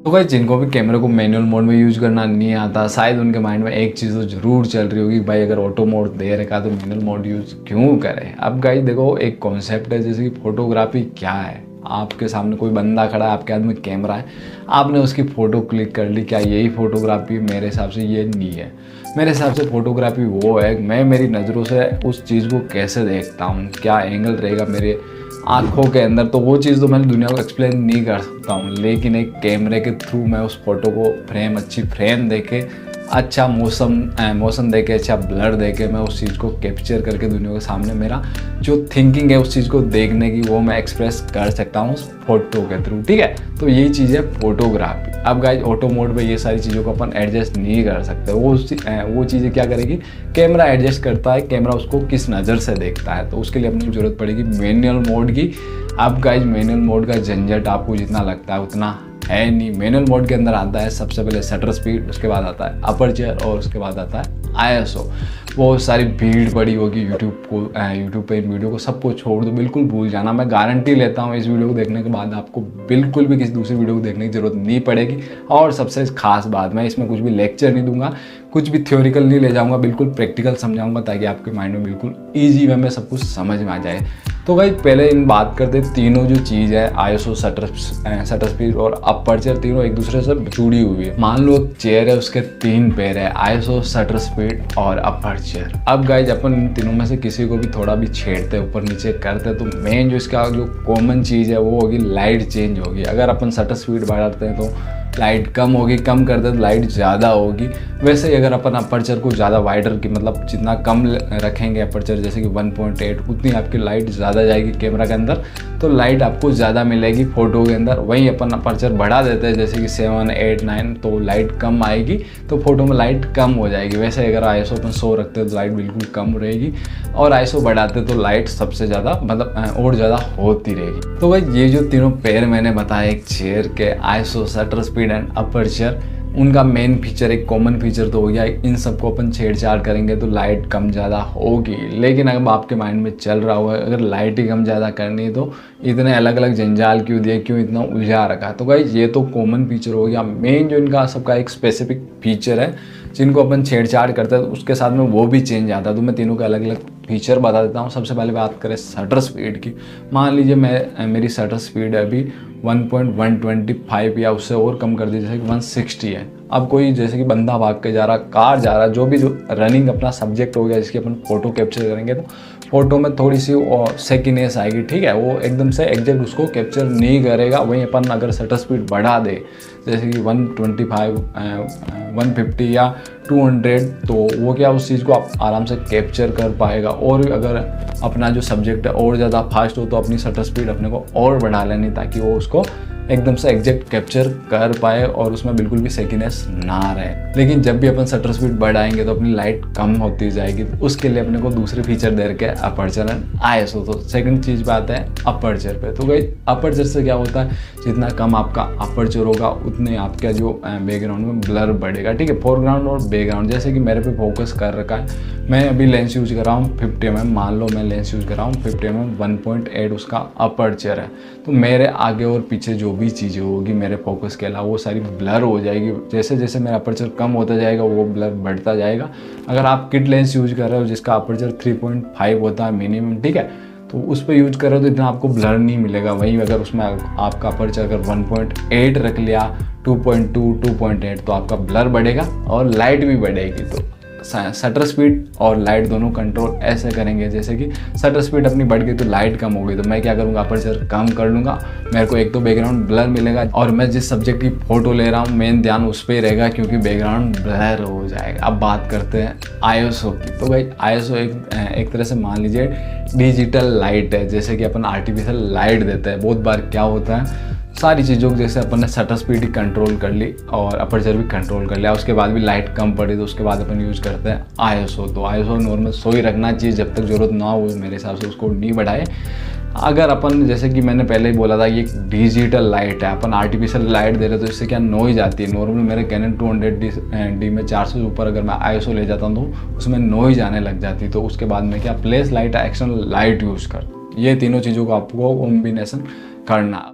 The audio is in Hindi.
तो भाई जिनको भी कैमरे को मैनुअल मोड में यूज करना नहीं आता, शायद उनके माइंड में एक चीज़ तो जरूर चल रही होगी, भाई अगर ऑटो मोड दे रखा तो मैनुअल मोड यूज क्यों करें। अब गाइस देखो, एक कॉन्सेप्ट है जैसे कि फोटोग्राफी क्या है। आपके सामने कोई बंदा खड़ा है, आपके हाथ में कैमरा है, आपने उसकी फ़ोटो क्लिक कर ली, क्या यही फोटोग्राफी? मेरे हिसाब से ये नहीं है। मेरे हिसाब से फोटोग्राफी वो है, मैं मेरी नज़रों से उस चीज़ को कैसे देखता हूँ, क्या एंगल रहेगा मेरे आँखों के अंदर, तो वो चीज़ तो मैं दुनिया को एक्सप्लेन नहीं कर सकता हूँ, लेकिन एक कैमरे के थ्रू मैं उस फोटो को अच्छी फ्रेम देके, अच्छा मौसम देके, अच्छा ब्लर देके, मैं उस चीज़ को कैप्चर करके दुनिया के सामने मेरा जो थिंकिंग है उस चीज़ को देखने की, वो मैं एक्सप्रेस कर सकता हूँ उस फोटो के थ्रू। ठीक है, तो यही चीज़ है फोटोग्राफी। अब गाइस ऑटो मोड पे ये सारी चीज़ों को अपन एडजस्ट नहीं कर सकते, वो चीज़ें क्या करेगी, कैमरा एडजस्ट करता है, कैमरा उसको किस नज़र से देखता है, तो उसके लिए अपनी ज़रूरत पड़ेगी मैनुअल मोड की। अब गाइस मैनुअल मोड का झंझट आपको जितना लगता है उतना है नहीं। मैनुअल मोड के अंदर आता है सबसे पहले शटर स्पीड, उसके बाद आता है अपर्चर और उसके बाद आता है ISO। बहुत सारी भीड़ पड़ी होगी यूट्यूब पे, इन वीडियो को सबको छोड़ दो, बिल्कुल भूल जाना। मैं गारंटी लेता हूँ इस वीडियो को देखने के बाद आपको बिल्कुल भी किसी दूसरी वीडियो को देखने की ज़रूरत नहीं पड़ेगी। और सबसे खास बात, मैं इसमें कुछ भी लेक्चर नहीं दूंगा, कुछ भी थ्योरिकल नहीं ले जाऊँगा, बिल्कुल प्रैक्टिकल समझाऊँगा ताकि आपके माइंड में बिल्कुल ईजी वे में सब कुछ समझ में आ जाए। तो भाई पहले इन बात करते हैं, तीनों जो चीज़ है ISO, शटर स्पीड और अपर्चर, तीनों एक दूसरे से जुड़ी हुई है। मान लो एक चेयर है, उसके 3 पैर है, ISO, शटर स्पीड और अपर्चर। अब गाइज अपन इन तीनों में से किसी को भी थोड़ा भी छेड़ते ऊपर नीचे करते तो मेन जो इसका जो कॉमन चीज़ है वो होगी लाइट चेंज होगी। अगर अपन शटर स्पीड बढ़ाते हैं तो लाइट कम होगी, कम कर दे तो लाइट ज़्यादा होगी। वैसे ही अगर अपन अपर्चर को ज़्यादा वाइडर की, मतलब जितना कम रखेंगे अपर्चर, जैसे कि 1.8, उतनी आपकी लाइट ज़्यादा जाएगी कैमरा के अंदर, तो लाइट आपको ज़्यादा मिलेगी फ़ोटो के अंदर। वहीं अपन अपर्चर बढ़ा देते हैं जैसे कि 7, 8, 9, तो लाइट कम आएगी, तो फोटो में लाइट कम हो जाएगी। वैसे अगर ISO अपन 100 रखते हैं तो लाइट बिल्कुल कम रहेगी, और ISO बढ़ाते तो लाइट सबसे ज़्यादा मतलब और ज़्यादा होती रहेगी। तो भाई ये जो तीनों पैर मैंने बताया एक चेयर के, ISO, shutter speed and aperture, उनका मेन फीचर, एक कॉमन फीचर तो हो गया, इन सबको अपन छेड़छाड़ करेंगे तो लाइट कम ज़्यादा होगी। लेकिन अगर आपके माइंड में चल रहा होगा अगर लाइट ही कम ज़्यादा करनी है तो इतने अलग अलग जंजाल क्यों दिए, क्यों इतना उलझा रखा। तो गाइस ये तो कॉमन फीचर हो गया। मेन जो इनका सबका एक स्पेसिफिक फीचर है जिनको अपन छेड़छाड़ करते हैं तो उसके साथ में वो भी चेंज आता है। तो मैं तीनों के अलग अलग फीचर बता देता हूँ। सबसे पहले बात करें शटर स्पीड की। मान लीजिए मेरी शटर स्पीड अभी 1.125 या उससे और कम कर दीजिए, जैसे कि 160 है। अब कोई जैसे कि बंदा भाग के जा रहा, कार जा रहा, जो रनिंग अपना सब्जेक्ट हो गया जिसकी अपन फोटो कैप्चर करेंगे, तो फोटो में थोड़ी सी सेकिनेस आएगी। ठीक है, वो एकदम से एग्जैक्ट उसको कैप्चर नहीं करेगा। वहीं अपन अगर शटर स्पीड बढ़ा दे जैसे कि 125, 150 या 200, तो वो क्या उस चीज़ को आप आराम से कैप्चर कर पाएगा। और अगर अपना जो सब्जेक्ट है और ज़्यादा फास्ट हो तो अपनी शटर स्पीड अपने को और बढ़ा लेनी ताकि वो उसको एकदम से एग्जैक्ट कैप्चर कर पाए और उसमें बिल्कुल भी सेकिनेस ना रहे। लेकिन जब भी अपन शटर स्पीड बढ़ाएंगे तो अपनी लाइट कम होती जाएगी। तो उसके लिए अपने को दूसरे फीचर दे रखे अपर्चर एंड ISO। तो सेकंड चीज़ बात है अपर्चर पे। तो भाई अपर्चर से क्या होता है, जितना कम आपका अपर्चर होगा उतने आपका जो बैकग्राउंड में ब्लर बढ़ेगा। ठीक है, फोरग्राउंड और बैकग्राउंड, जैसे कि मेरे पे फोकस कर रखा है, मैं अभी लेंस यूज कर रहा हूँ 50mm, मान लो मैं लेंस यूज कर रहा हूँ 50mm, 1.8 उसका अपर्चर है। तो मेरे आगे और पीछे जो भी चीज़ें होगी मेरे फोकस के अलावा वो सारी ब्लर हो जाएगी। जैसे जैसे मेरा अपर्चर कम होता जाएगा वो ब्लर बढ़ता जाएगा। अगर आप किट लेंस यूज कर रहे हो जिसका अपर्चर 3.5 होता है मिनिमम, ठीक है, तो उस पर यूज कर रहे हो तो इतना आपको ब्लर नहीं मिलेगा। वहीं अगर उसमें आपका अपर्चर अगर 1.8 रख लिया, 2.2, 2.8, तो आपका ब्लर बढ़ेगा और लाइट भी बढ़ेगी। तो शटर स्पीड और लाइट दोनों कंट्रोल ऐसे करेंगे, जैसे कि शटर स्पीड अपनी बढ़ गई तो लाइट कम हो गई, तो मैं क्या करूँगा, अपर्चर कम कर लूँगा। मेरे को एक तो बैकग्राउंड ब्लर मिलेगा और मैं जिस सब्जेक्ट की फ़ोटो ले रहा हूँ मेन ध्यान उस पर ही रहेगा क्योंकि बैकग्राउंड ब्लर हो जाएगा। अब बात करते हैं ISO की। तो भाई ISO एक तरह से मान लीजिए डिजिटल लाइट है। जैसे कि अपन आर्टिफिशियल लाइट देते हैं, बहुत बार क्या होता है, सारी चीज़ों को जैसे अपन ने शटर स्पीड ही कंट्रोल कर ली और अपर्चर भी कंट्रोल कर लिया, उसके बाद भी लाइट कम पड़ी तो उसके बाद अपन यूज करते हैं ISO। तो ISO नॉर्मल 100 ही रखना चाहिए, जब तक ज़रूरत ना हो मेरे हिसाब से उसको नहीं बढ़ाए। अगर अपन जैसे कि मैंने पहले ही बोला था ये एक डिजिटल लाइट है, अपन आर्टिफिशियल लाइट दे रहे तो इससे क्या नॉइज आती है। नॉर्मल मेरे कैनन 200D में 400 से ऊपर अगर मैं ISO ले जाता हूँ तो उसमें नॉइज आने लग जाती, तो उसके बाद में क्या place light, external light use कर। ये तीनों चीज़ों को आपको कॉम्बिनेशन करना।